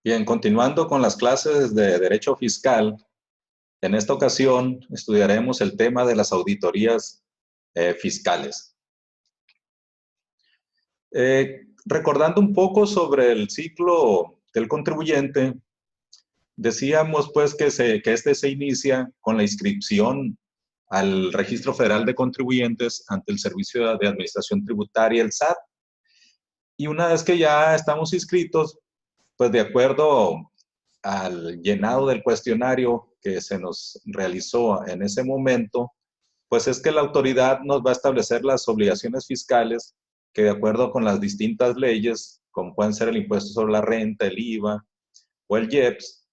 Bien, continuando con las clases de Derecho Fiscal, en esta ocasión estudiaremos el tema de las auditorías fiscales. Recordando un poco sobre el ciclo del contribuyente, decíamos pues que este se inicia con la inscripción al Registro Federal de Contribuyentes ante el Servicio de Administración Tributaria, el SAT. Y una vez que ya estamos inscritos, pues de acuerdo al llenado del cuestionario que se nos realizó en ese momento, pues es que la autoridad nos va a establecer las obligaciones fiscales que de acuerdo con las distintas leyes, como pueden ser el impuesto sobre la renta, el IVA o el IEPS,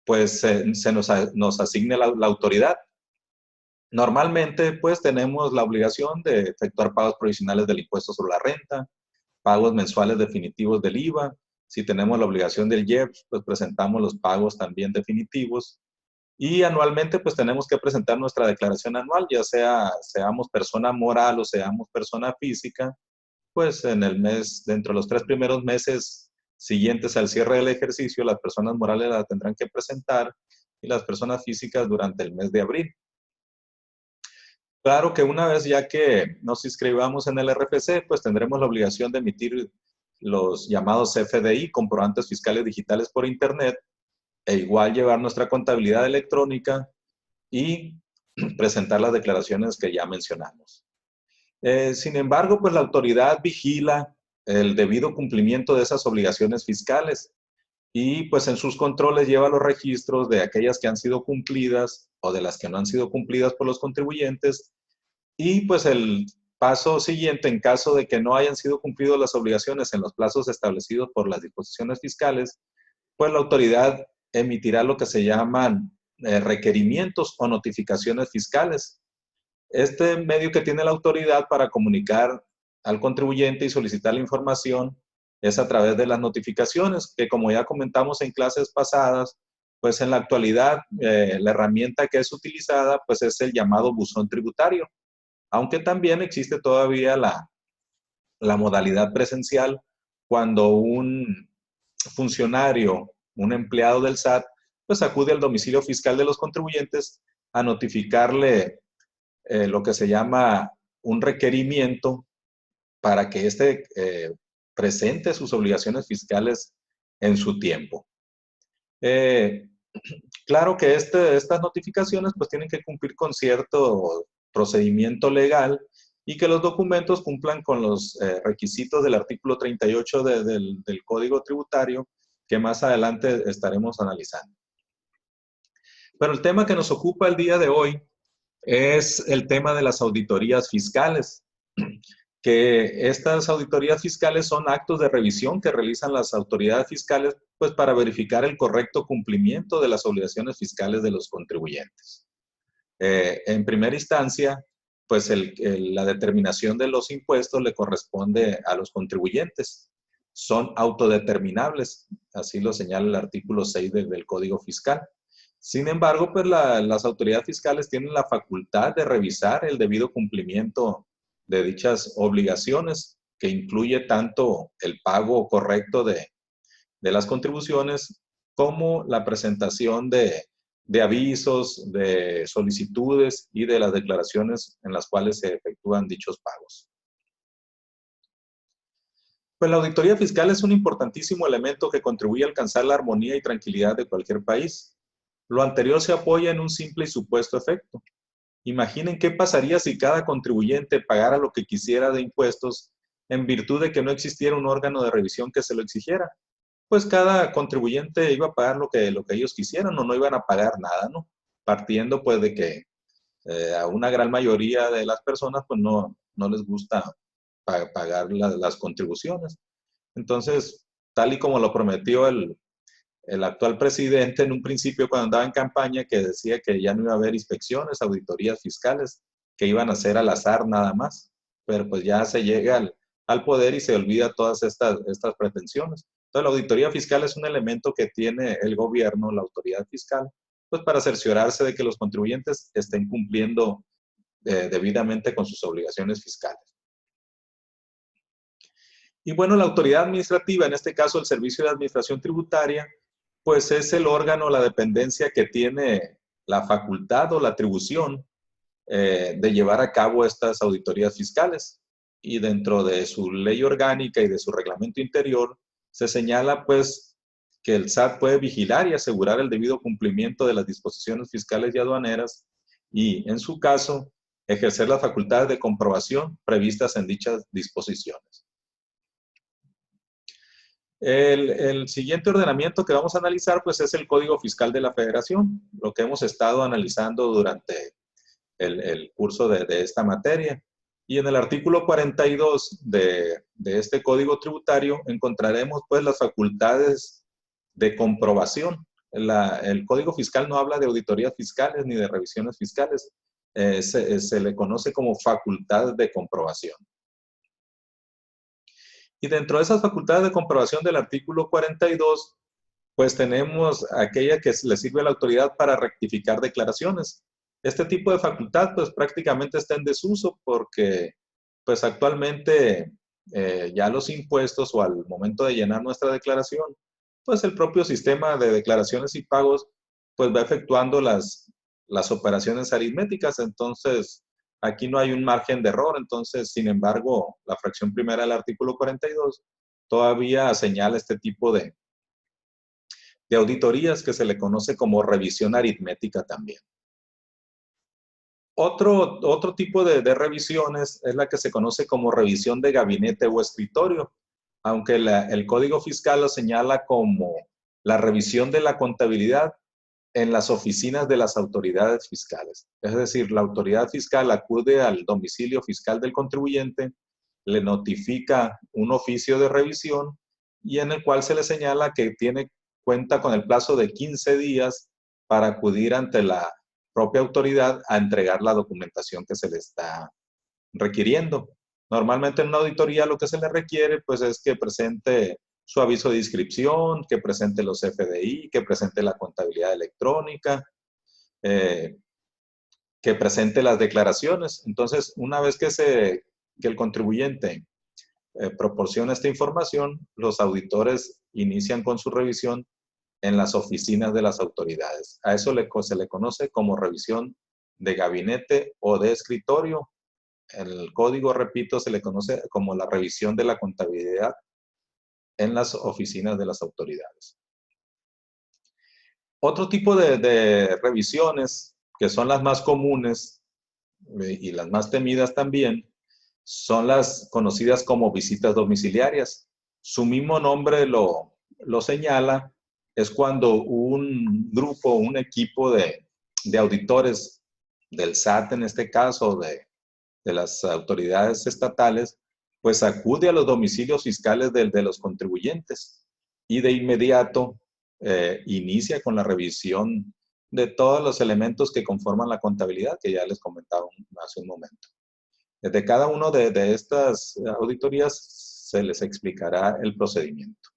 pues se nos asigne la autoridad. Normalmente, pues tenemos la obligación de efectuar pagos provisionales del impuesto sobre la renta, pagos mensuales definitivos del IVA. Si tenemos la obligación del IEPS, pues presentamos los pagos también definitivos. Y anualmente, pues tenemos que presentar nuestra declaración anual, ya seamos persona moral o seamos persona física, pues en el mes, dentro de los 3 primeros meses siguientes al cierre del ejercicio, las personas morales la tendrán que presentar y las personas físicas durante el mes de abril. Claro que una vez ya que nos inscribamos en el RFC, pues tendremos la obligación de emitir los llamados CFDI, comprobantes fiscales digitales por Internet, e igual llevar nuestra contabilidad electrónica y presentar las declaraciones que ya mencionamos. Sin embargo, pues la autoridad vigila el debido cumplimiento de esas obligaciones fiscales y pues en sus controles lleva los registros de aquellas que han sido cumplidas o de las que no han sido cumplidas por los contribuyentes. Y pues el paso siguiente, en caso de que no hayan sido cumplidas las obligaciones en los plazos establecidos por las disposiciones fiscales, pues la autoridad emitirá lo que se llaman requerimientos o notificaciones fiscales. Este medio que tiene la autoridad para comunicar al contribuyente y solicitar la información es a través de las notificaciones, que como ya comentamos en clases pasadas, pues en la actualidad la herramienta que es utilizada pues es el llamado buzón tributario, aunque también existe todavía la modalidad presencial cuando un funcionario, un empleado del SAT, pues acude al domicilio fiscal de los contribuyentes a notificarle lo que se llama un requerimiento para que éste presente sus obligaciones fiscales en su tiempo. Claro que estas notificaciones pues tienen que cumplir con cierto procedimiento legal y que los documentos cumplan con los requisitos del artículo 38 del Código Tributario que más adelante estaremos analizando. Pero el tema que nos ocupa el día de hoy es el tema de las auditorías fiscales, que estas auditorías fiscales son actos de revisión que realizan las autoridades fiscales pues para verificar el correcto cumplimiento de las obligaciones fiscales de los contribuyentes. En primera instancia, pues la determinación de los impuestos le corresponde a los contribuyentes. Son autodeterminables, así lo señala el artículo 6 del Código Fiscal. Sin embargo, pues las autoridades fiscales tienen la facultad de revisar el debido cumplimiento de dichas obligaciones, que incluye tanto el pago correcto de las contribuciones como la presentación de avisos, de solicitudes y de las declaraciones en las cuales se efectúan dichos pagos. Pues la auditoría fiscal es un importantísimo elemento que contribuye a alcanzar la armonía y tranquilidad de cualquier país. Lo anterior se apoya en un simple y supuesto efecto. Imaginen qué pasaría si cada contribuyente pagara lo que quisiera de impuestos en virtud de que no existiera un órgano de revisión que se lo exigiera. Pues cada contribuyente iba a pagar lo que ellos quisieran o no iban a pagar nada, ¿no? Partiendo pues de que a una gran mayoría de las personas pues no les gusta pagar las contribuciones. Entonces, tal y como lo prometió el actual presidente en un principio cuando andaba en campaña, que decía que ya no iba a haber inspecciones, auditorías fiscales, que iban a ser al azar nada más. Pero pues ya se llega al poder y se olvida todas estas pretensiones. Entonces la auditoría fiscal es un elemento que tiene el gobierno, la autoridad fiscal, pues para cerciorarse de que los contribuyentes estén cumpliendo debidamente con sus obligaciones fiscales. Y bueno, la autoridad administrativa, en este caso el Servicio de Administración Tributaria, pues es el órgano, la dependencia que tiene la facultad o la atribución de llevar a cabo estas auditorías fiscales. Y dentro de su ley orgánica y de su reglamento interior, se señala pues que el SAT puede vigilar y asegurar el debido cumplimiento de las disposiciones fiscales y aduaneras y, en su caso, ejercer las facultades de comprobación previstas en dichas disposiciones. El siguiente ordenamiento que vamos a analizar pues es el Código Fiscal de la Federación, lo que hemos estado analizando durante el curso de esta materia. Y en el artículo 42 de este Código Tributario encontraremos pues las facultades de comprobación. El Código Fiscal no habla de auditorías fiscales ni de revisiones fiscales, se le conoce como facultad de comprobación. Y dentro de esas facultades de comprobación del artículo 42, pues tenemos aquella que le sirve a la autoridad para rectificar declaraciones. Este tipo de facultad pues prácticamente está en desuso porque pues actualmente ya los impuestos o al momento de llenar nuestra declaración, pues el propio sistema de declaraciones y pagos pues va efectuando las operaciones aritméticas. Entonces aquí no hay un margen de error. Entonces, sin embargo, la fracción primera del artículo 42 todavía señala este tipo de auditorías que se le conoce como revisión aritmética también. Otro tipo de revisiones es la que se conoce como revisión de gabinete o escritorio, aunque el Código Fiscal lo señala como la revisión de la contabilidad en las oficinas de las autoridades fiscales. Es decir, la autoridad fiscal acude al domicilio fiscal del contribuyente, le notifica un oficio de revisión y en el cual se le señala que cuenta con el plazo de 15 días para acudir ante la propia autoridad a entregar la documentación que se le está requiriendo. Normalmente en una auditoría lo que se le requiere pues es que presente su aviso de inscripción, que presente los FDI, que presente la contabilidad electrónica, que presente las declaraciones. Entonces, una vez que el contribuyente proporciona esta información, los auditores inician con su revisión en las oficinas de las autoridades. A eso se le conoce como revisión de gabinete o de escritorio. En el código, repito, se le conoce como la revisión de la contabilidad en las oficinas de las autoridades. Otro tipo de revisiones, que son las más comunes y las más temidas también, son las conocidas como visitas domiciliarias. Su mismo nombre lo señala, es cuando un grupo, un equipo de auditores del SAT, en este caso, de las autoridades estatales, pues acude a los domicilios fiscales de los contribuyentes y de inmediato inicia con la revisión de todos los elementos que conforman la contabilidad, que ya les comentaba hace un momento. Desde cada uno de estas auditorías se les explicará el procedimiento.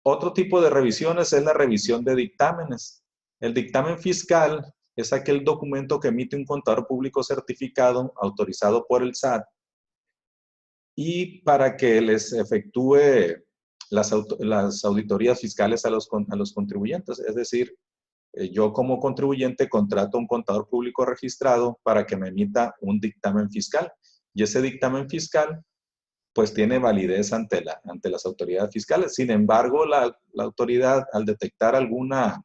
Otro tipo de revisiones es la revisión de dictámenes. El dictamen fiscal es aquel documento que emite un contador público certificado autorizado por el SAT y para que les efectúe las auditorías fiscales a los contribuyentes. Es decir, yo como contribuyente contrato a un contador público registrado para que me emita un dictamen fiscal. Y ese dictamen fiscal pues tiene validez ante las autoridades fiscales. Sin embargo, la autoridad, al detectar alguna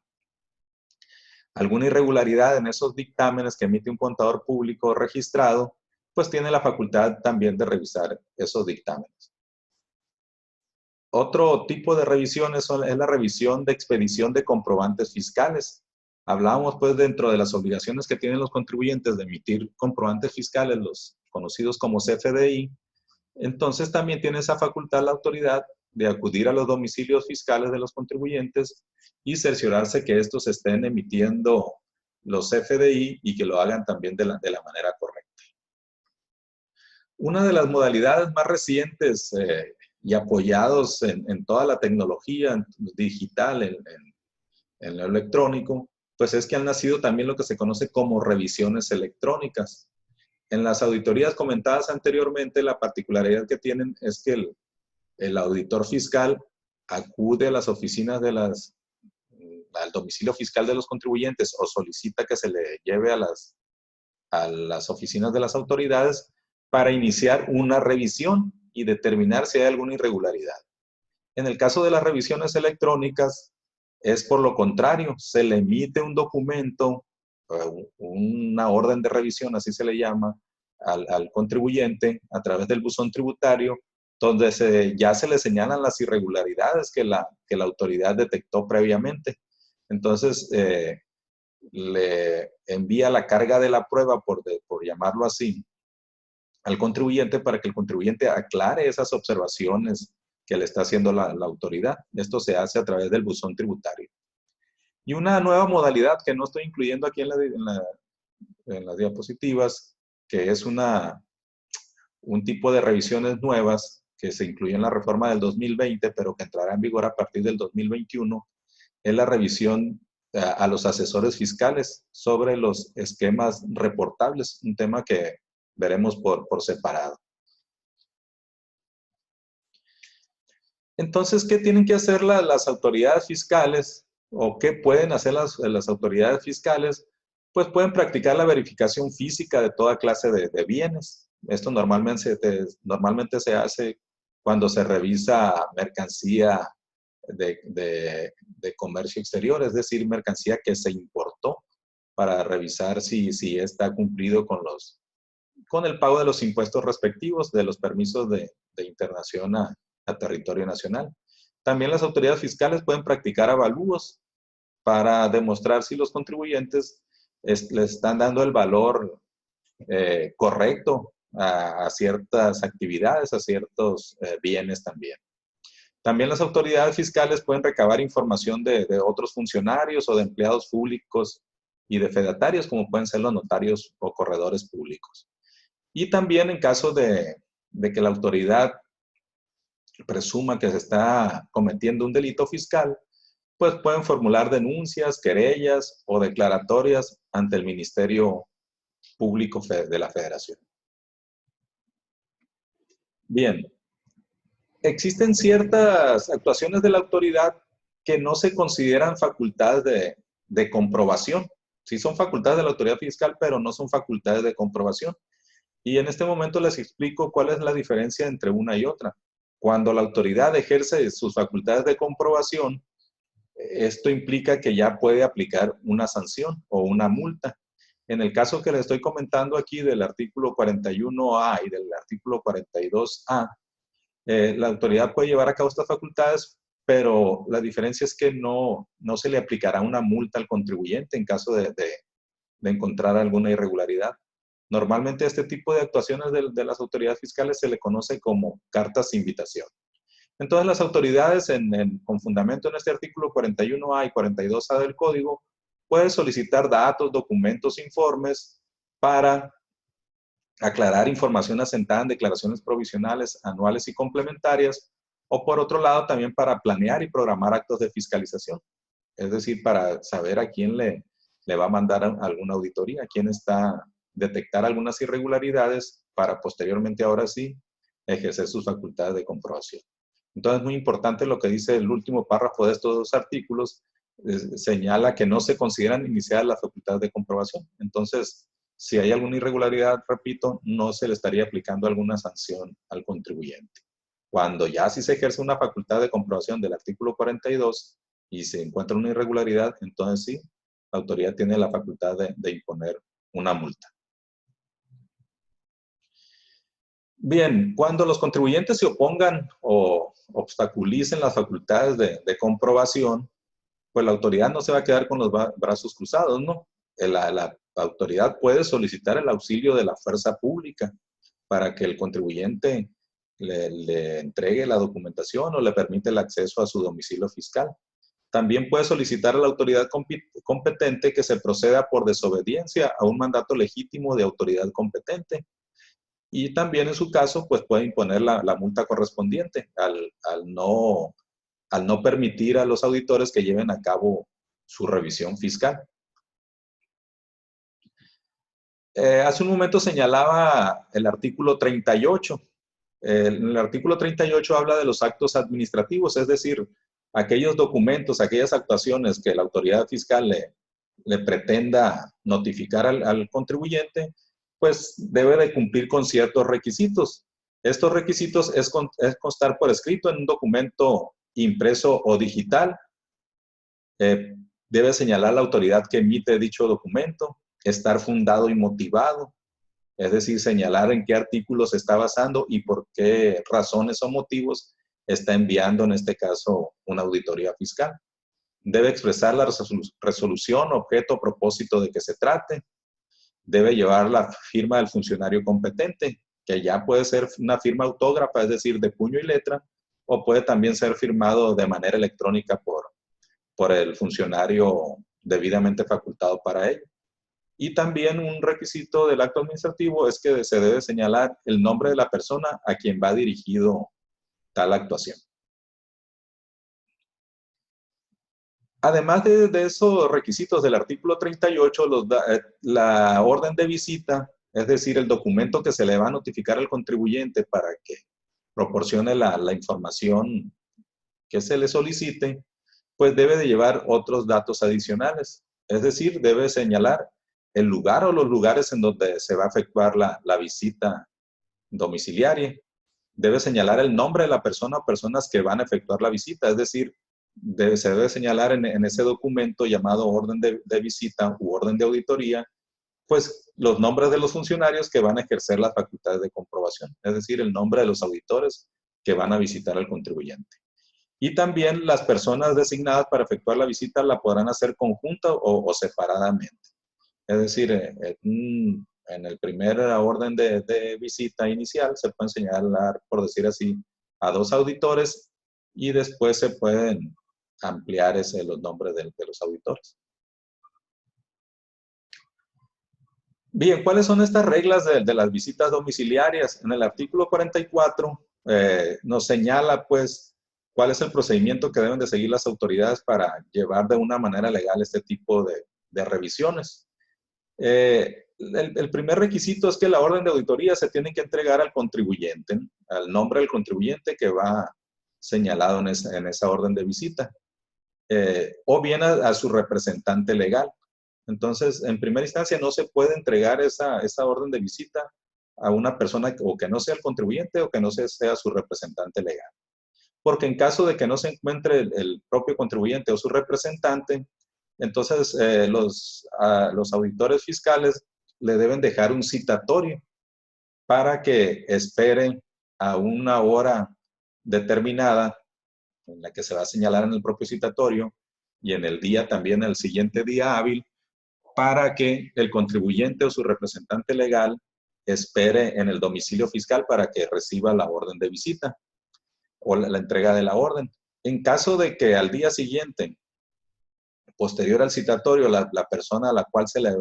irregularidad en esos dictámenes que emite un contador público registrado, pues tiene la facultad también de revisar esos dictámenes. Otro tipo de revisiones es la revisión de expedición de comprobantes fiscales. Hablábamos pues dentro de las obligaciones que tienen los contribuyentes de emitir comprobantes fiscales, los conocidos como CFDI. Entonces también tiene esa facultad la autoridad de acudir a los domicilios fiscales de los contribuyentes y cerciorarse que estos estén emitiendo los CFDI y que lo hagan también de la manera correcta. Una de las modalidades más recientes y apoyados en toda la tecnología digital, en lo electrónico, pues es que han nacido también lo que se conoce como revisiones electrónicas. En las auditorías comentadas anteriormente, la particularidad que tienen es que el auditor fiscal acude a las oficinas de las al domicilio fiscal de los contribuyentes o solicita que se le lleve a las oficinas de las autoridades para iniciar una revisión y determinar si hay alguna irregularidad. En el caso de las revisiones electrónicas, es por lo contrario, se le emite un documento, una orden de revisión, así se le llama, al contribuyente a través del buzón tributario, donde ya se le señalan las irregularidades que la autoridad detectó previamente. Entonces, le envía la carga de la prueba, por llamarlo así, al contribuyente para que el contribuyente aclare esas observaciones que le está haciendo la autoridad. Esto se hace a través del buzón tributario. Y una nueva modalidad que no estoy incluyendo aquí en las diapositivas, que es un tipo de revisiones nuevas que se incluyó en la reforma del 2020, pero que entrará en vigor a partir del 2021, es la revisión a los asesores fiscales sobre los esquemas reportables, un tema que veremos por separado. Entonces, ¿qué tienen que hacer las autoridades fiscales o qué pueden hacer las autoridades fiscales? Pues pueden practicar la verificación física de toda clase de bienes. Esto normalmente se hace cuando se revisa mercancía de comercio exterior, es decir, mercancía que se importó, para revisar si está cumplido con el pago de los impuestos respectivos, de los permisos de internación a territorio nacional. También las autoridades fiscales pueden practicar avalúos para demostrar si los contribuyentes le están dando el valor correcto a ciertas actividades, a ciertos bienes también. También las autoridades fiscales pueden recabar información de otros funcionarios o de empleados públicos y de fedatarios, como pueden ser los notarios o corredores públicos. Y también en caso de que la autoridad presuma que se está cometiendo un delito fiscal, pues pueden formular denuncias, querellas o declaratorias ante el Ministerio Público de la Federación. Bien, existen ciertas actuaciones de la autoridad que no se consideran facultades de comprobación. Sí son facultades de la autoridad fiscal, pero no son facultades de comprobación. Y en este momento les explico cuál es la diferencia entre una y otra. Cuando la autoridad ejerce sus facultades de comprobación, esto implica que ya puede aplicar una sanción o una multa. En el caso que les estoy comentando aquí del artículo 41A y del artículo 42A, la autoridad puede llevar a cabo estas facultades, pero la diferencia es que no se le aplicará una multa al contribuyente en caso de encontrar alguna irregularidad. Normalmente este tipo de actuaciones de las autoridades fiscales se le conoce como cartas de invitación. Entonces las autoridades, con fundamento en este artículo 41A y 42A del Código, pueden solicitar datos, documentos, informes para aclarar información asentada en declaraciones provisionales, anuales y complementarias, o por otro lado también para planear y programar actos de fiscalización. Es decir, para saber a quién le va a mandar alguna auditoría, a quién detectar algunas irregularidades para posteriormente, ahora sí, ejercer sus facultades de comprobación. Entonces, es muy importante lo que dice el último párrafo de estos dos artículos, señala que no se consideran iniciadas las facultades de comprobación. Entonces, si hay alguna irregularidad, repito, no se le estaría aplicando alguna sanción al contribuyente. Cuando ya sí se ejerce una facultad de comprobación del artículo 42 y se encuentra una irregularidad, entonces sí, la autoridad tiene la facultad de imponer una multa. Bien, cuando los contribuyentes se opongan o obstaculicen las facultades de comprobación, pues la autoridad no se va a quedar con los brazos cruzados, ¿no? La autoridad puede solicitar el auxilio de la fuerza pública para que el contribuyente le entregue la documentación o le permite el acceso a su domicilio fiscal. También puede solicitar a la autoridad competente que se proceda por desobediencia a un mandato legítimo de autoridad competente. Y también en su caso, pues puede imponer la multa correspondiente al no permitir a los auditores que lleven a cabo su revisión fiscal. Hace un momento señalaba el artículo 38. El artículo 38 habla de los actos administrativos, es decir, aquellos documentos, aquellas actuaciones que la autoridad fiscal le pretenda notificar al contribuyente, pues debe de cumplir con ciertos requisitos. Estos requisitos es constar por escrito en un documento impreso o digital. Debe señalar la autoridad que emite dicho documento, estar fundado y motivado, es decir, señalar en qué artículos se está basando y por qué razones o motivos está enviando, en este caso, una auditoría fiscal. Debe expresar la resolución, objeto o propósito de que se trate. Debe llevar la firma del funcionario competente, que ya puede ser una firma autógrafa, es decir, de puño y letra, o puede también ser firmado de manera electrónica por el funcionario debidamente facultado para ello. Y también un requisito del acto administrativo es que se debe señalar el nombre de la persona a quien va dirigido tal actuación. Además de esos requisitos del artículo 38, la orden de visita, es decir, el documento que se le va a notificar al contribuyente para que proporcione la información que se le solicite, pues debe de llevar otros datos adicionales. Es decir, debe señalar el lugar o los lugares en donde se va a efectuar la visita domiciliaria. Debe señalar el nombre de la persona o personas que van a efectuar la visita. Es decir, se debe señalar en ese documento llamado orden de visita u orden de auditoría, pues los nombres de los funcionarios que van a ejercer las facultades de comprobación. Es decir, el nombre de los auditores que van a visitar al contribuyente. Y también las personas designadas para efectuar la visita la podrán hacer conjunta o separadamente. Es decir, en el primer orden de visita inicial se puede señalar, por decir así, a 2 auditores y después se pueden ampliar los nombres de los auditores. Bien, ¿cuáles son estas reglas de las visitas domiciliarias? En el artículo 44 nos señala, pues, cuál es el procedimiento que deben de seguir las autoridades para llevar de una manera legal este tipo de revisiones. El primer requisito es que la orden de auditoría se tiene que entregar al contribuyente, al nombre del contribuyente que va señalado en esa orden de visita, o bien a su representante legal. Entonces, en primera instancia, no se puede entregar esa orden de visita a una persona o que no sea el contribuyente o que no sea su representante legal. Porque en caso de que no se encuentre el propio contribuyente o su representante, entonces los auditores fiscales le deben dejar un citatorio para que esperen a una hora determinada en la que se va a señalar en el propio citatorio y en el día también, el siguiente día hábil, para que el contribuyente o su representante legal espere en el domicilio fiscal para que reciba la orden de visita o la entrega de la orden. En caso de que al día siguiente, posterior al citatorio, la persona a la cual se le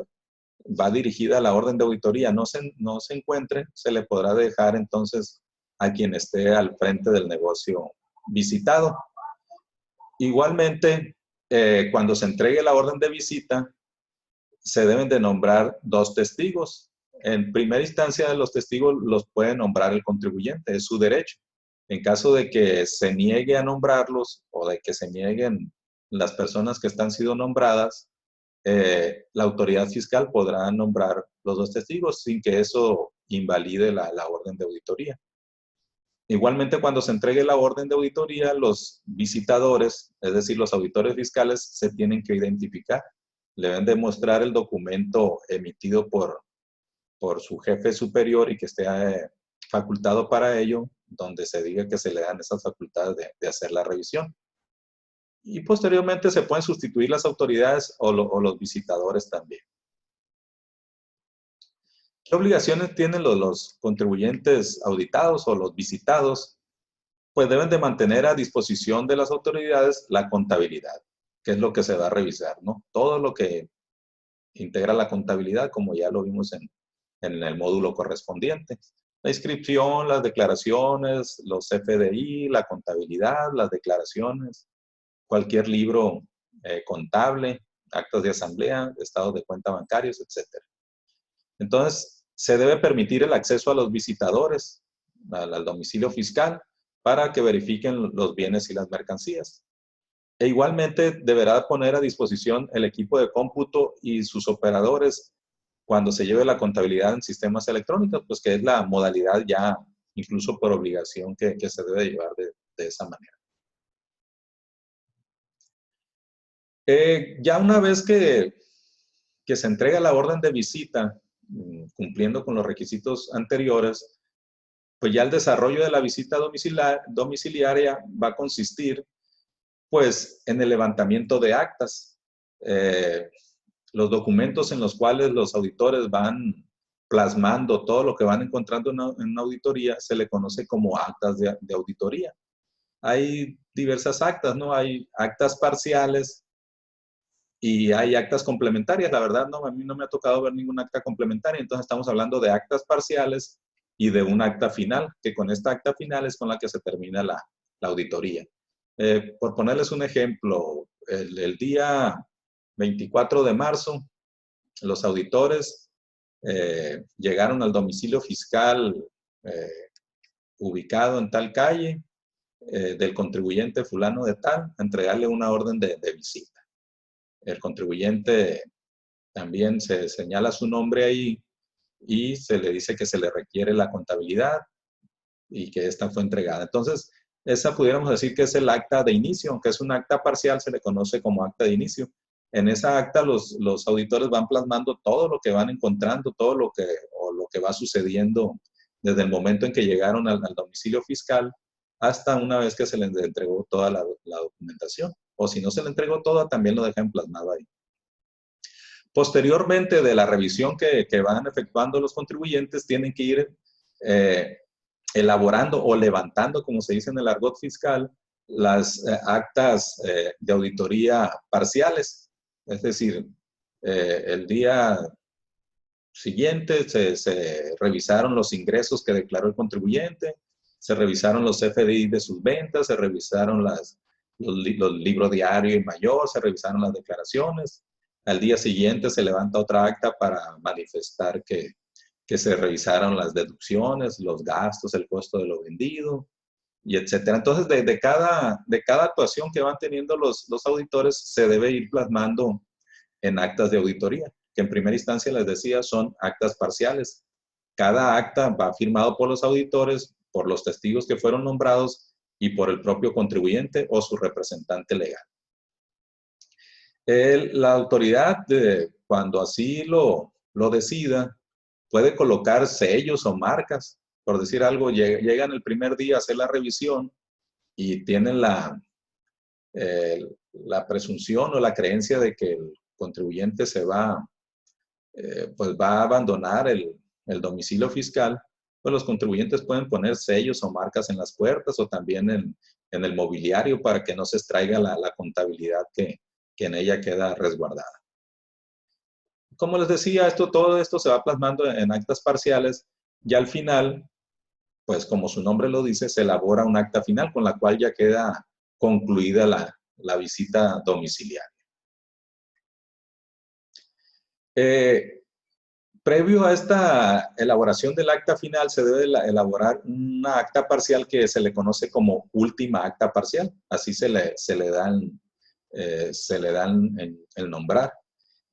va dirigida la orden de auditoría no se encuentre, se le podrá dejar entonces a quien esté al frente del negocio visitado. Igualmente, cuando se entregue la orden de visita, se deben de nombrar 2 testigos. En primera instancia, los testigos los puede nombrar el contribuyente, es su derecho. En caso de que se niegue a nombrarlos o de que se nieguen las personas que están siendo nombradas, la autoridad fiscal podrá nombrar los 2 testigos sin que eso invalide la orden de auditoría. Igualmente, cuando se entregue la orden de auditoría, los visitadores, es decir, los auditores fiscales, se tienen que identificar. Le deben demostrar el documento emitido por su jefe superior y que esté facultado para ello, donde se diga que se le dan esas facultades de hacer la revisión. Y posteriormente se pueden sustituir las autoridades o los visitadores también. ¿Qué obligaciones tienen los contribuyentes auditados o los visitados? Pues deben de mantener a disposición de las autoridades la contabilidad, que es lo que se va a revisar, ¿no? Todo lo que integra la contabilidad, como ya lo vimos en el módulo correspondiente. La inscripción, las declaraciones, los FDI, la contabilidad, las declaraciones, cualquier libro contable, actas de asamblea, estados de cuenta bancarios, etc. Entonces, se debe permitir el acceso a los visitadores al domicilio fiscal para que verifiquen los bienes y las mercancías. E igualmente deberá poner a disposición el equipo de cómputo y sus operadores cuando se lleve la contabilidad en sistemas electrónicos, pues que es la modalidad ya, incluso por obligación, que se debe llevar de esa manera. Ya una vez que se entrega la orden de visita, cumpliendo con los requisitos anteriores, pues ya el desarrollo de la visita domiciliaria va a consistir pues en el levantamiento de actas, los documentos en los cuales los auditores van plasmando todo lo que van encontrando en una auditoría, se le conoce como actas de auditoría. Hay diversas actas, ¿no? Hay actas parciales y hay actas complementarias. La verdad, no, a mí no me ha tocado ver ninguna acta complementaria, entonces estamos hablando de actas parciales y de un acta final, que con esta acta final es con la que se termina la auditoría. Por ponerles un ejemplo, el día 24 de marzo, los auditores llegaron al domicilio fiscal ubicado en tal calle del contribuyente fulano de tal, a entregarle una orden de visita. El contribuyente también se señala su nombre ahí y se le dice que se le requiere la contabilidad y que esta fue entregada. Entonces, esa pudiéramos decir que es el acta de inicio, aunque es un acta parcial, se le conoce como acta de inicio. En esa acta los auditores van plasmando todo lo que van encontrando, todo lo que va sucediendo desde el momento en que llegaron al domicilio fiscal hasta una vez que se les entregó toda la documentación. O si no se le entregó toda, también lo dejan plasmado ahí. Posteriormente de la revisión que van efectuando los contribuyentes, tienen que ir elaborando o levantando, como se dice en el argot fiscal, las actas de auditoría parciales. Es decir, el día siguiente se revisaron los ingresos que declaró el contribuyente, se revisaron los FDI de sus ventas, se revisaron los libros diario y mayor, se revisaron las declaraciones. Al día siguiente se levanta otra acta para manifestar que se revisaron las deducciones, los gastos, el costo de lo vendido, y etcétera. Entonces, de cada actuación que van teniendo los auditores, se debe ir plasmando en actas de auditoría, que en primera instancia les decía son actas parciales. Cada acta va firmado por los auditores, por los testigos que fueron nombrados y por el propio contribuyente o su representante legal. La autoridad, cuando así lo decida, puede colocar sellos o marcas. Por decir algo, llegan el primer día a hacer la revisión y tienen la presunción o la creencia de que el contribuyente pues va a abandonar el domicilio fiscal, pues los contribuyentes pueden poner sellos o marcas en las puertas o también en el mobiliario para que no se extraiga la contabilidad que en ella queda resguardada. Como les decía, todo esto se va plasmando en actas parciales y al final, pues como su nombre lo dice, se elabora un acta final con la cual ya queda concluida la visita domiciliaria. Previo a esta elaboración del acta final, se debe elaborar una acta parcial que se le conoce como última acta parcial. Así se le dan el nombrar.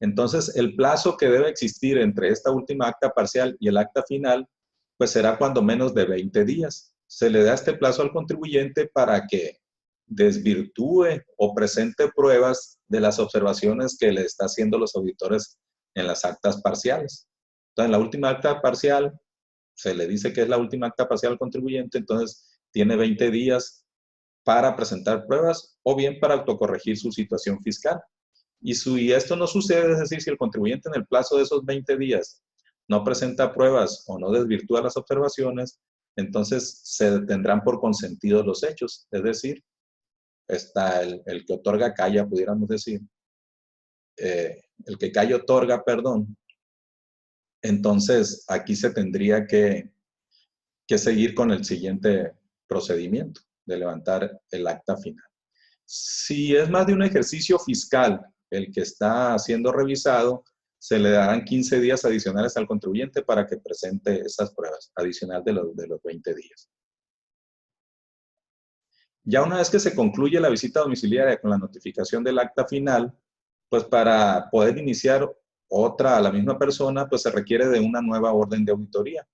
Entonces, el plazo que debe existir entre esta última acta parcial y el acta final, pues será cuando menos de 20 días. Se le da este plazo al contribuyente para que desvirtúe o presente pruebas de las observaciones que le está haciendo los auditores en las actas parciales. Entonces, en la última acta parcial, se le dice que es la última acta parcial al contribuyente, entonces tiene 20 días para presentar pruebas o bien para autocorregir su situación fiscal. Y si esto no sucede, es decir, si el contribuyente en el plazo de esos 20 días no presenta pruebas o no desvirtúa las observaciones, entonces se tendrán por consentidos los hechos. Es decir, está el que otorga calla, pudiéramos decir. El que calla otorga, perdón. Entonces, aquí se tendría que seguir con el siguiente procedimiento de levantar el acta final. Si es más de un ejercicio fiscal el que está siendo revisado, se le darán 15 días adicionales al contribuyente para que presente esas pruebas, adicional de los 20 días. Ya una vez que se concluye la visita domiciliaria con la notificación del acta final, pues para poder iniciar otra a la misma persona, pues se requiere de una nueva orden de auditoría,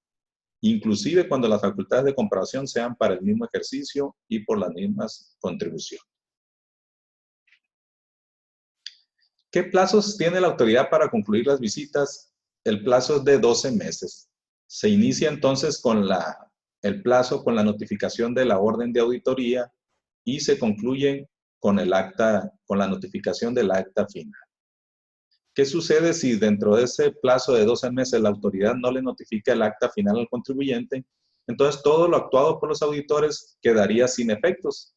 inclusive cuando las facultades de comprobación sean para el mismo ejercicio y por las mismas contribuciones. ¿Qué plazos tiene la autoridad para concluir las visitas? El plazo es de 12 meses. Se inicia entonces con el plazo con la notificación de la orden de auditoría y se concluye con el acta, con la notificación del acta final. ¿Qué sucede si dentro de ese plazo de 12 meses la autoridad no le notifica el acta final al contribuyente? Entonces todo lo actuado por los auditores quedaría sin efectos.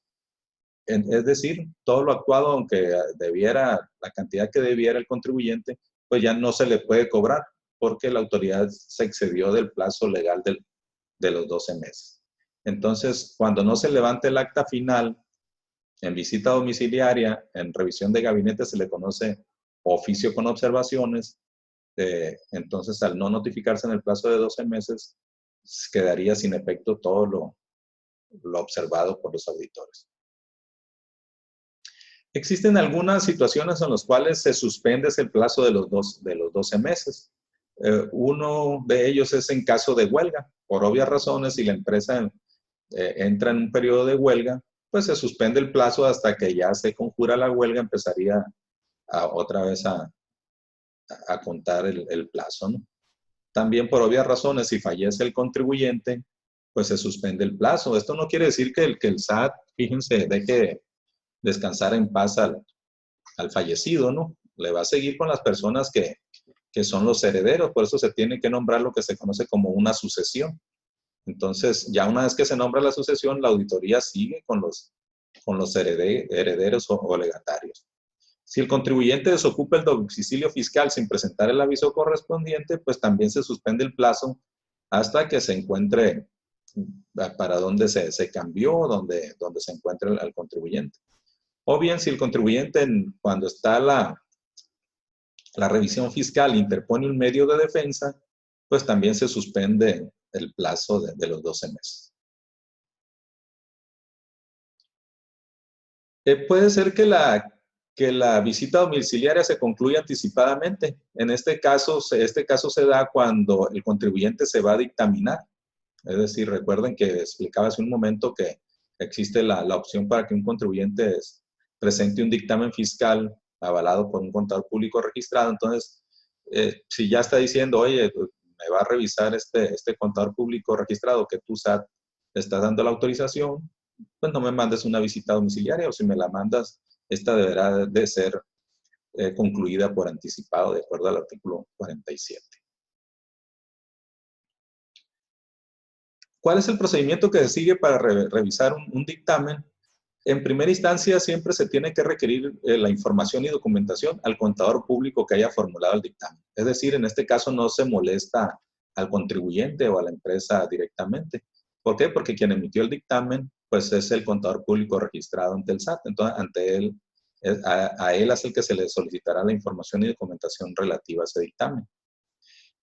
Es decir, todo lo actuado, aunque debiera, la cantidad que debiera el contribuyente, pues ya no se le puede cobrar porque la autoridad se excedió del plazo legal de los 12 meses. Entonces, cuando no se levante el acta final, en visita domiciliaria, en revisión de gabinete se le conoce oficio con observaciones. Entonces, al no notificarse en el plazo de 12 meses, quedaría sin efecto todo lo observado por los auditores. Existen algunas situaciones en las cuales se suspende ese plazo de los 12 meses. Uno de ellos es en caso de huelga. Por obvias razones, si la empresa entra en un periodo de huelga, pues se suspende el plazo hasta que ya se conjura la huelga, empezaría otra vez a contar el plazo, ¿no? También por obvias razones, si fallece el contribuyente, pues se suspende el plazo. Esto no quiere decir que el SAT, fíjense, deje descansar en paz al fallecido, ¿no? Le va a seguir con las personas que son los herederos, por eso se tiene que nombrar lo que se conoce como una sucesión. Entonces, ya una vez que se nombra la sucesión, la auditoría sigue con los herederos o legatarios. Si el contribuyente desocupa el domicilio fiscal sin presentar el aviso correspondiente, pues también se suspende el plazo hasta que se encuentre para dónde se cambió, donde se encuentre el contribuyente. O bien, si el contribuyente, cuando está la revisión fiscal, interpone un medio de defensa, pues también se suspende el plazo de los 12 meses. Puede ser que la visita domiciliaria se concluya anticipadamente. En este caso se da cuando el contribuyente se va a dictaminar. Es decir, recuerden que explicaba hace un momento que existe la opción para que un contribuyente presente un dictamen fiscal avalado por un contador público registrado. Entonces, si ya está diciendo, oye, me va a revisar este contador público registrado que tu SAT le está dando la autorización, pues no me mandes una visita domiciliaria, o si me la mandas, esta deberá de ser concluida por anticipado, de acuerdo al artículo 47. ¿Cuál es el procedimiento que se sigue para revisar un dictamen? En primera instancia, siempre se tiene que requerir la información y documentación al contador público que haya formulado el dictamen. Es decir, en este caso no se molesta al contribuyente o a la empresa directamente. ¿Por qué? Porque quien emitió el dictamen, pues es el contador público registrado ante el SAT. Entonces, ante él, a él es el que se le solicitará la información y documentación relativa a ese dictamen.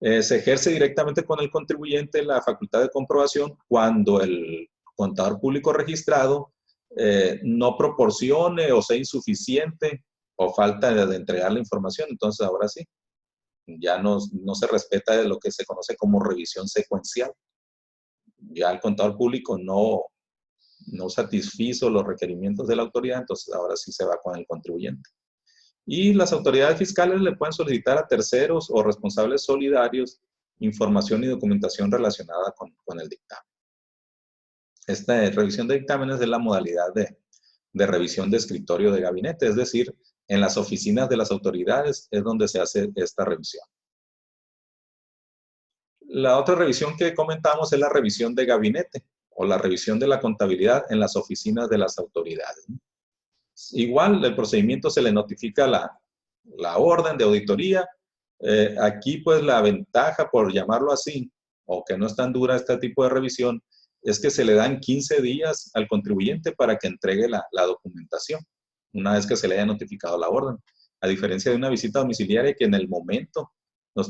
Se ejerce directamente con el contribuyente la facultad de comprobación cuando el contador público registrado no proporcione o sea insuficiente o falta de entregar la información. Entonces, ahora sí, ya no se respeta de lo que se conoce como revisión secuencial. Ya el contador público no satisfizo los requerimientos de la autoridad, entonces ahora sí se va con el contribuyente. Y las autoridades fiscales le pueden solicitar a terceros o responsables solidarios información y documentación relacionada con el dictamen. Esta revisión de dictámenes es la modalidad de revisión de escritorio de gabinete, es decir, en las oficinas de las autoridades es donde se hace esta revisión. La otra revisión que comentamos es la revisión de gabinete o la revisión de la contabilidad en las oficinas de las autoridades. Igual, el procedimiento se le notifica la orden de auditoría. Aquí, pues, la ventaja, por llamarlo así, o que no es tan dura este tipo de revisión, es que se le dan 15 días al contribuyente para que entregue la documentación, una vez que se le haya notificado la orden. A diferencia de una visita domiciliaria que en el momento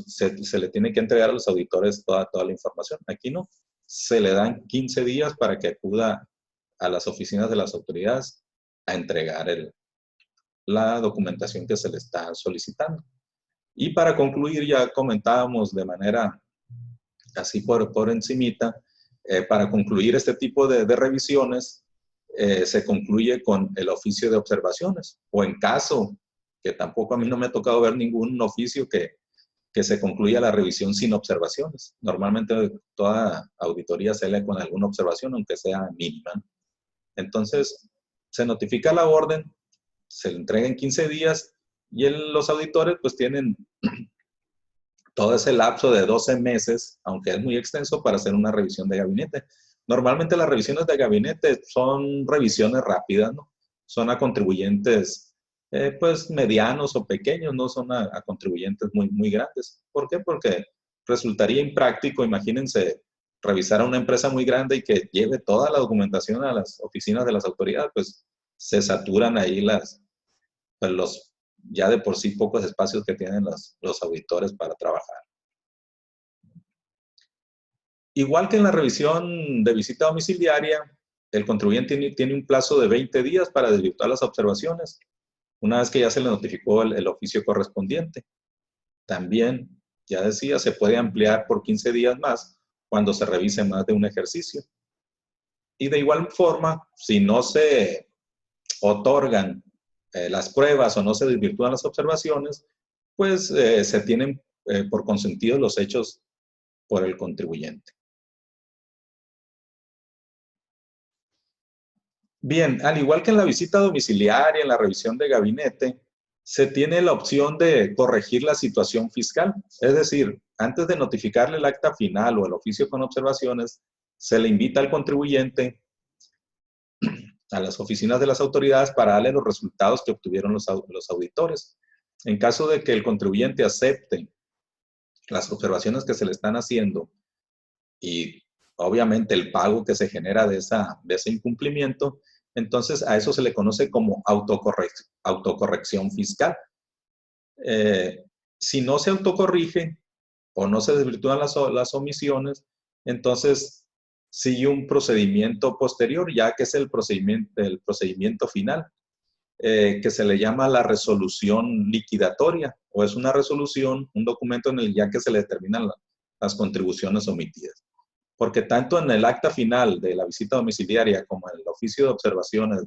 se le tiene que entregar a los auditores toda la información. Aquí no. Se le dan 15 días para que acuda a las oficinas de las autoridades a entregar la documentación que se le está solicitando. Y para concluir, ya comentábamos de manera así por encimita, para concluir este tipo de revisiones, se concluye con el oficio de observaciones, o en caso, que tampoco a mí no me ha tocado ver ningún oficio que se concluya la revisión sin observaciones. Normalmente toda auditoría se lee con alguna observación, aunque sea mínima. Entonces, se notifica la orden, se le entrega en 15 días y los auditores pues tienen todo ese lapso de 12 meses, aunque es muy extenso, para hacer una revisión de gabinete. Normalmente las revisiones de gabinete son revisiones rápidas, ¿no? Son a contribuyentes pues medianos o pequeños, no son a contribuyentes muy grandes. ¿Por qué? Porque resultaría impráctico, imagínense, revisar a una empresa muy grande y que lleve toda la documentación a las oficinas de las autoridades, pues se saturan ahí pues los ya de por sí pocos espacios que tienen los auditores para trabajar. Igual que en la revisión de visita domiciliaria, el contribuyente tiene un plazo de 20 días para desvirtuar las observaciones, una vez que ya se le notificó el oficio correspondiente. También, ya decía, se puede ampliar por 15 días más cuando se revise más de un ejercicio. Y de igual forma, si no se otorgan las pruebas o no se desvirtúan las observaciones, pues se tienen por consentidos los hechos por el contribuyente. Bien, al igual que en la visita domiciliaria, en la revisión de gabinete, se tiene la opción de corregir la situación fiscal. Es decir, antes de notificarle el acta final o el oficio con observaciones, se le invita al contribuyente a las oficinas de las autoridades para darle los resultados que obtuvieron los auditores. En caso de que el contribuyente acepte las observaciones que se le están haciendo y obviamente el pago que se genera de ese incumplimiento, entonces a eso se le conoce como autocorrección fiscal. Si no se autocorrige o no se desvirtúan las omisiones, entonces sigue un procedimiento posterior, ya que es el procedimiento final, que se le llama la resolución liquidatoria, o es una resolución, un documento en el ya que se le determinan las contribuciones omitidas. Porque tanto en el acta final de la visita domiciliaria como en el oficio de observaciones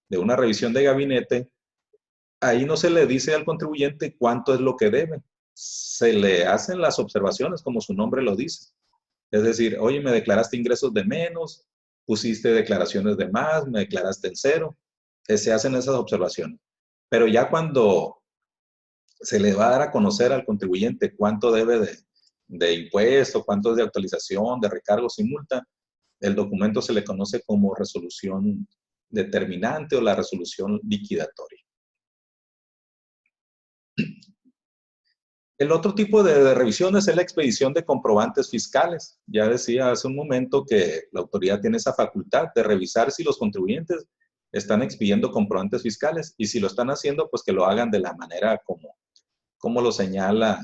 de una revisión de gabinete, ahí no se le dice al contribuyente cuánto es lo que debe. Se le hacen las observaciones como su nombre lo dice. Es decir, oye, me declaraste ingresos de menos, pusiste declaraciones de más, me declaraste en cero. Se hacen esas observaciones. Pero ya cuando se le va a dar a conocer al contribuyente cuánto debe de impuesto, cuánto es de actualización, de recargos y multa, el documento se le conoce como resolución determinante o la resolución liquidatoria. El otro tipo de revisiones es la expedición de comprobantes fiscales. Ya decía hace un momento que la autoridad tiene esa facultad de revisar si los contribuyentes están expidiendo comprobantes fiscales y si lo están haciendo, pues que lo hagan de la manera como lo señala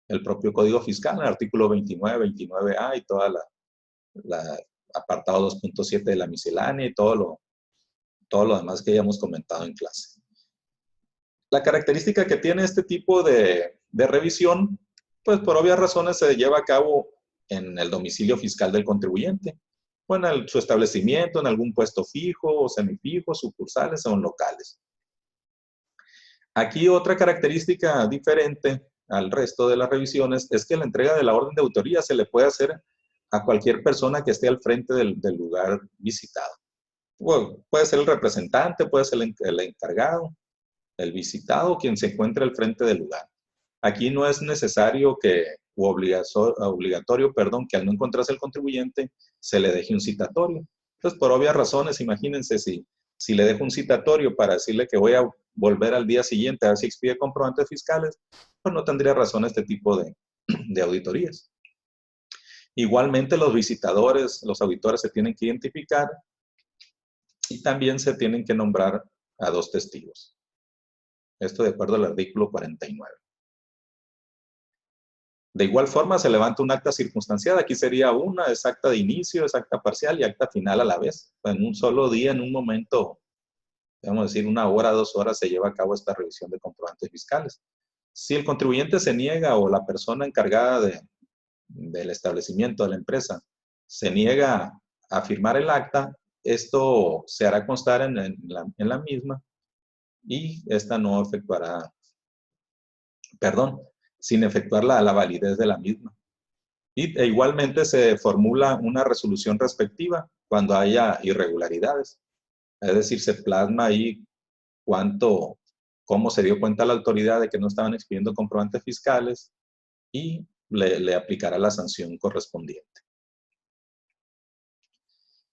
el propio Código Fiscal, el artículo 29, 29A y toda la apartado 2.7 de la miscelánea y todo lo demás que ya hemos comentado en clase. La característica que tiene este tipo de revisión, pues por obvias razones se lleva a cabo en el domicilio fiscal del contribuyente, o en su establecimiento, en algún puesto fijo o semifijo, sucursales o en locales. Aquí otra característica diferente al resto de las revisiones es que la entrega de la orden de autoría se le puede hacer a cualquier persona que esté al frente del lugar visitado. Bueno, puede ser el representante, puede ser el encargado, el visitado, quien se encuentre al frente del lugar. Aquí no es necesario obligatorio, que al no encontrarse el contribuyente se le deje un citatorio. Entonces, por obvias razones, imagínense si le dejo un citatorio para decirle que voy a volver al día siguiente a ver si expide comprobantes fiscales, pues no tendría razón este tipo de auditorías. Igualmente, los visitadores, los auditores se tienen que identificar y también se tienen que nombrar a 2 testigos. Esto de acuerdo al artículo 49. De igual forma, se levanta un acta circunstanciada. Aquí sería una, es acta de inicio, es acta parcial y acta final a la vez. En un solo día, en un momento, vamos a decir, 1 hora, 2 horas, se lleva a cabo esta revisión de comprobantes fiscales. Si el contribuyente se niega o la persona encargada del establecimiento de la empresa se niega a firmar el acta, esto se hará constar en la misma y esta no efectuará, perdón, sin efectuar la validez de la misma. E igualmente se formula una resolución respectiva cuando haya irregularidades. Es decir, se plasma ahí cómo se dio cuenta la autoridad de que no estaban expidiendo comprobantes fiscales y le aplicará la sanción correspondiente.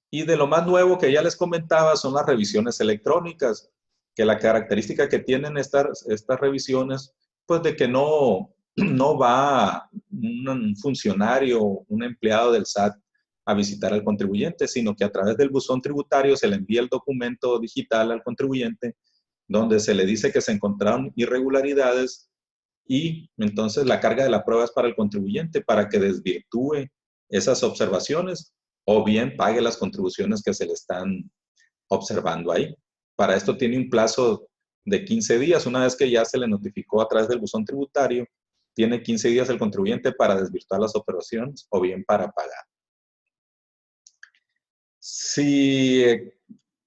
Y de lo más nuevo que ya les comentaba son las revisiones electrónicas, que la característica que tienen estas revisiones, pues de que no va un funcionario, un empleado del SAT a visitar al contribuyente, sino que a través del buzón tributario se le envía el documento digital al contribuyente, donde se le dice que se encontraron irregularidades y entonces la carga de la prueba es para el contribuyente para que desvirtúe esas observaciones o bien pague las contribuciones que se le están observando ahí. Para esto tiene un plazo de 15 días. Una vez que ya se le notificó a través del buzón tributario, tiene 15 días el contribuyente para desvirtuar las operaciones o bien para pagar. Si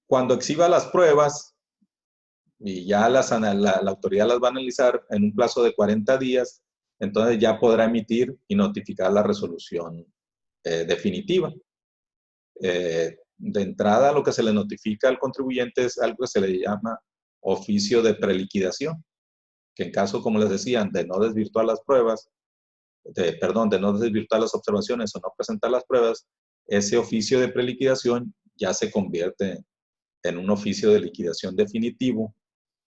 cuando exhiba las pruebas y ya la autoridad las va a analizar en un plazo de 40 días, entonces ya podrá emitir y notificar la resolución definitiva. De entrada, lo que se le notifica al contribuyente es algo que se le llama oficio de preliquidación, que en caso, como les decían, de no desvirtuar las pruebas, de no desvirtuar las observaciones o no presentar las pruebas, ese oficio de preliquidación ya se convierte en un oficio de liquidación definitivo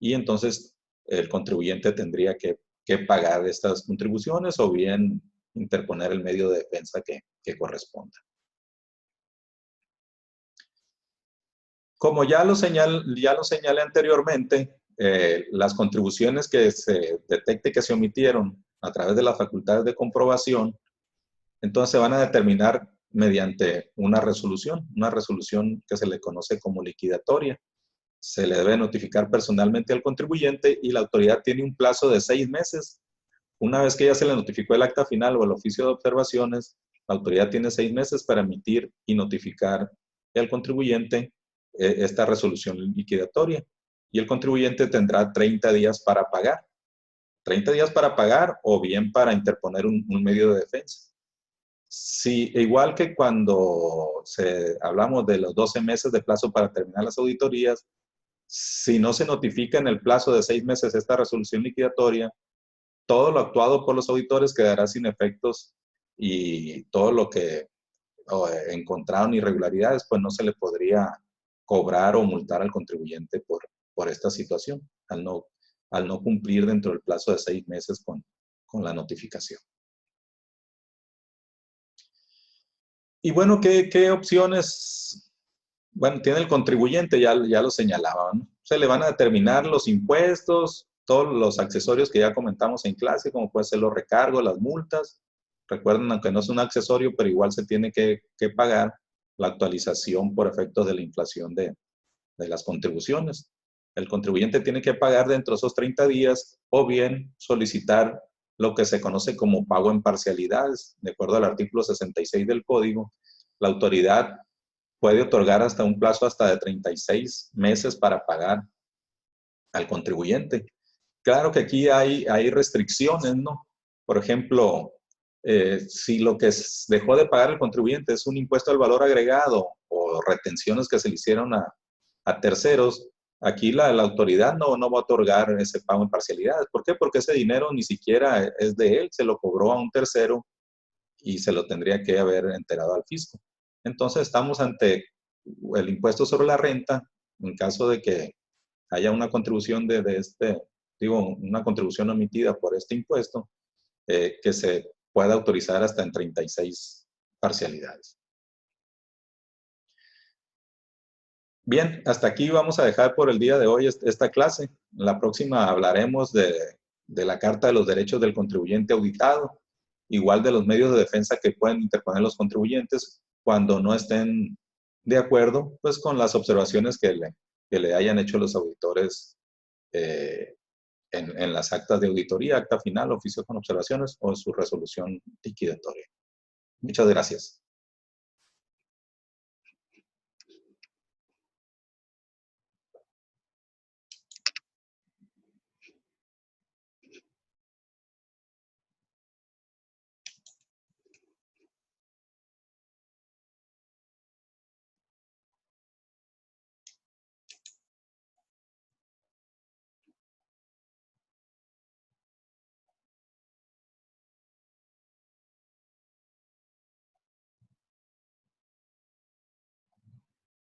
y entonces el contribuyente tendría que pagar estas contribuciones o bien interponer el medio de defensa que corresponda. Como ya lo señalé anteriormente, las contribuciones que se detecte que se omitieron a través de las facultades de comprobación, entonces se van a determinar mediante una resolución que se le conoce como liquidatoria. Se le debe notificar personalmente al contribuyente y la autoridad tiene un plazo de 6 meses. Una vez que ya se le notificó el acta final o el oficio de observaciones, la autoridad tiene 6 meses para emitir y notificar al contribuyente esta resolución liquidatoria. Y el contribuyente tendrá 30 días para pagar. 30 días para pagar o bien para interponer un medio de defensa. Sí, igual que cuando hablamos de los 12 meses de plazo para terminar las auditorías, si no se notifica en el plazo de 6 meses esta resolución liquidatoria, todo lo actuado por los auditores quedará sin efectos y todo lo que encontraron irregularidades, pues no se le podría cobrar o multar al contribuyente por esta situación, al no cumplir dentro del plazo de 6 meses con la notificación. Y bueno, ¿qué opciones? Bueno, tiene el contribuyente, ya lo señalaba, ¿no? Se le van a determinar los impuestos, todos los accesorios que ya comentamos en clase, como puede ser los recargos, las multas. Recuerden, aunque no es un accesorio, pero igual se tiene que pagar la actualización por efectos de la inflación de las contribuciones. El contribuyente tiene que pagar dentro de esos 30 días o bien solicitar lo que se conoce como pago en parcialidades. De acuerdo al artículo 66 del Código, la autoridad puede otorgar hasta un plazo hasta de 36 meses para pagar al contribuyente. Claro que aquí hay restricciones, ¿no? Por ejemplo, si lo que dejó de pagar el contribuyente es un impuesto al valor agregado o retenciones que se le hicieron a terceros, aquí la autoridad no va a otorgar ese pago en parcialidades. ¿Por qué? Porque ese dinero ni siquiera es de él, se lo cobró a un tercero y se lo tendría que haber enterado al fisco. Entonces estamos ante el impuesto sobre la renta, en caso de que haya una contribución una contribución omitida por este impuesto, que se pueda autorizar hasta en 36 parcialidades. Bien, hasta aquí vamos a dejar por el día de hoy esta clase. En la próxima hablaremos de la Carta de los Derechos del Contribuyente Auditado. igual de los medios de defensa que pueden interponer los contribuyentes cuando no estén de acuerdo, pues con las observaciones que le hayan hecho los auditores en las actas de auditoría, acta final, oficio con observaciones o su resolución liquidatoria. Muchas gracias.